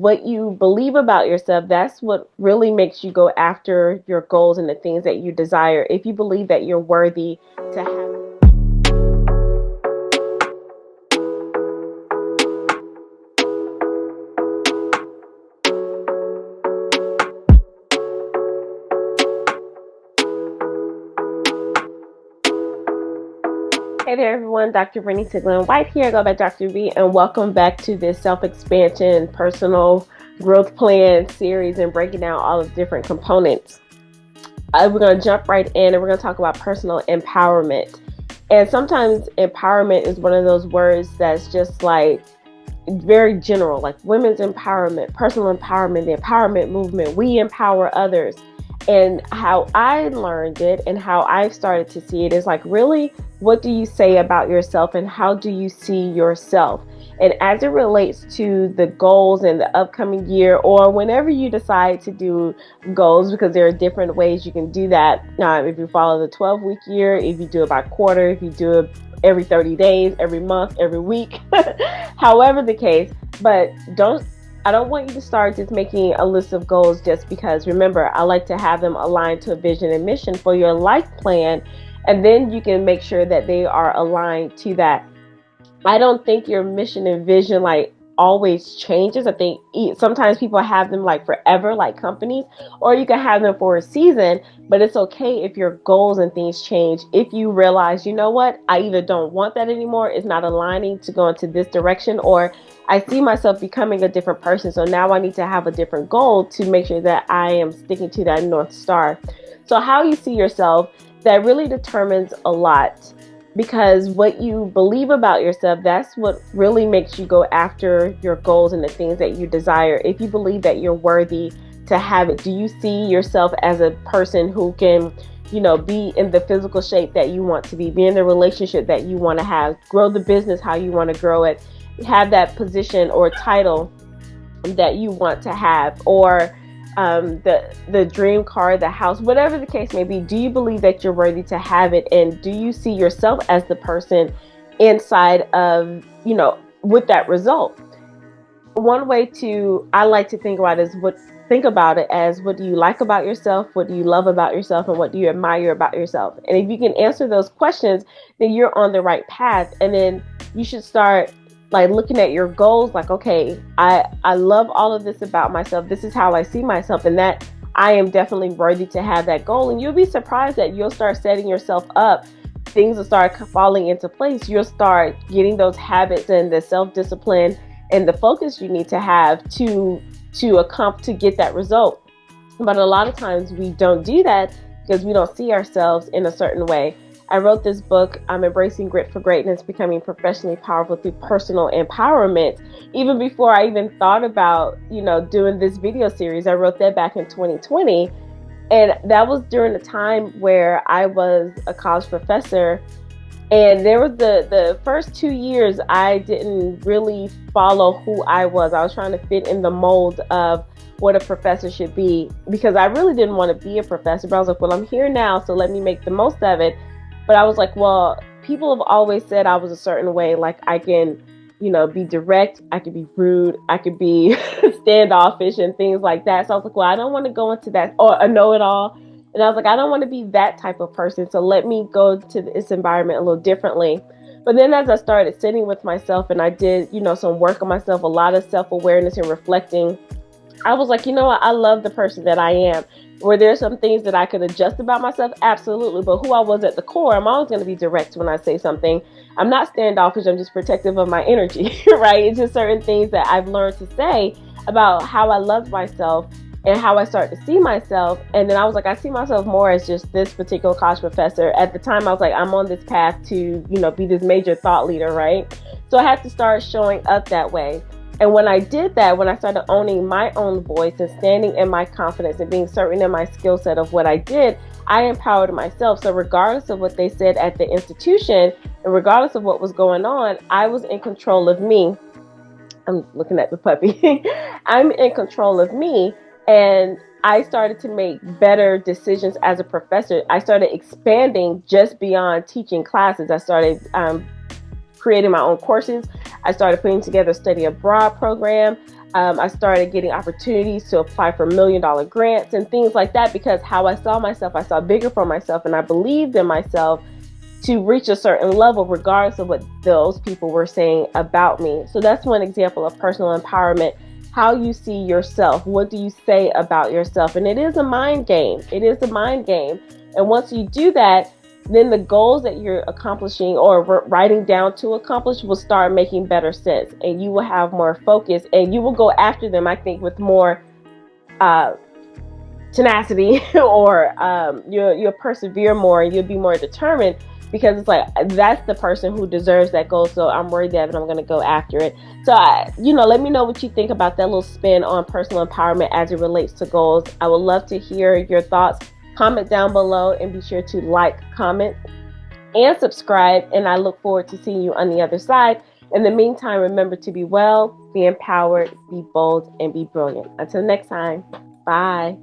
what you believe about yourself, that's what really makes you go after your goals and the things that you desire. If you believe that you're worthy to have. Hey there, everyone. Dr. Vernita Glenn White here. I go by Dr. V, and welcome back to this self-expansion, personal growth plan series and breaking down all of the different components. We're going to jump right in and we're going to talk about personal empowerment. And sometimes empowerment is one of those words that's just like very general, like women's empowerment, personal empowerment, the empowerment movement. We empower others. And how I learned it and how I've started to see it is like, really, what do you say about yourself and how do you see yourself? And as it relates to the goals in the upcoming year, or whenever you decide to do goals, because there are different ways you can do that. If you follow the 12-week year, if you do it by quarter, if you do it every 30 days, every month, every week, however the case. But I don't want you to start just making a list of goals just because. Remember, I like to have them aligned to a vision and mission for your life plan, and then you can make sure that they are aligned to that. I don't think your mission and vision like always changes. I think sometimes people have them like forever, like companies, or you can have them for a season, but it's okay if your goals and things change. If you realize, you know what, I either don't want that anymore, it's not aligning to go into this direction, or I see myself becoming a different person. So now I need to have a different goal to make sure that I am sticking to that North Star. So how you see yourself, that really determines a lot. Because what you believe about yourself, that's what really makes you go after your goals and the things that you desire. If you believe that you're worthy to have it, do you see yourself as a person who can, be in the physical shape that you want to be in the relationship that you want to have, grow the business how you want to grow it, have that position or title that you want to have, or the dream car, the house, whatever the case may be? Do you believe that you're worthy to have it? And do you see yourself as the person inside of, with that result? One way I like to think about it as what do you like about yourself? What do you love about yourself? And what do you admire about yourself? And if you can answer those questions, then you're on the right path. And then you should start like looking at your goals, like, okay, I love all of this about myself. This is how I see myself, and that I am definitely worthy to have that goal. And you'll be surprised that you'll start setting yourself up. Things will start falling into place. You'll start getting those habits and the self-discipline and the focus you need to have to get that result. But a lot of times we don't do that because we don't see ourselves in a certain way. I wrote this book, I'm Embracing Grit for Greatness, Becoming Professionally Powerful Through Personal Empowerment. Even before I even thought about, doing this video series, I wrote that back in 2020. And that was during the time where I was a college professor. And there was the first 2 years, I didn't really follow who I was. I was trying to fit in the mold of what a professor should be, because I really didn't want to be a professor. But I was like, well, I'm here now, so let me make the most of it. But I was like, well, people have always said I was a certain way. Like I can, be direct. I could be rude. I could be standoffish and things like that. So I was like, well, I don't want to go into that, or a know-it-all. And I was like, I don't want to be that type of person. So let me go to this environment a little differently. But then as I started sitting with myself and I did, some work on myself, a lot of self-awareness and reflecting, I was like, what? I love the person that I am. Were there some things that I could adjust about myself? Absolutely. But who I was at the core, I'm always going to be direct when I say something. I'm not standoffish. I'm just protective of my energy, right? It's just certain things that I've learned to say about how I love myself and how I start to see myself. And then I was like, I see myself more as just this particular college professor. At the time, I was like, I'm on this path to, be this major thought leader, right? So I had to start showing up that way. And when I did that, when I started owning my own voice and standing in my confidence and being certain in my skill set of what I did, I empowered myself. So regardless of what they said at the institution and regardless of what was going on, I was in control of me. I'm looking at the puppy. I'm in control of me. And I started to make better decisions as a professor. I started expanding just beyond teaching classes. I started creating my own courses. I started putting together a study abroad program. I started getting opportunities to apply for $1 million grants and things like that, because how I saw myself, I saw bigger for myself, and I believed in myself to reach a certain level regardless of what those people were saying about me. So that's one example of personal empowerment. How you see yourself. What do you say about yourself? And it is a mind game. It is a mind game. And once you do that, then the goals that you're accomplishing or writing down to accomplish will start making better sense, and you will have more focus, and you will go after them, I think, with more tenacity, or you'll persevere more, and you'll be more determined, because it's like, that's the person who deserves that goal, so I'm worthy of it, I'm going to go after it. So let me know what you think about that little spin on personal empowerment as it relates to goals. I would love to hear your thoughts. Comment down below, and be sure to like, comment, and subscribe, and I look forward to seeing you on the other side. In the meantime, remember to be well, be empowered, be bold, and be brilliant. Until next time, bye.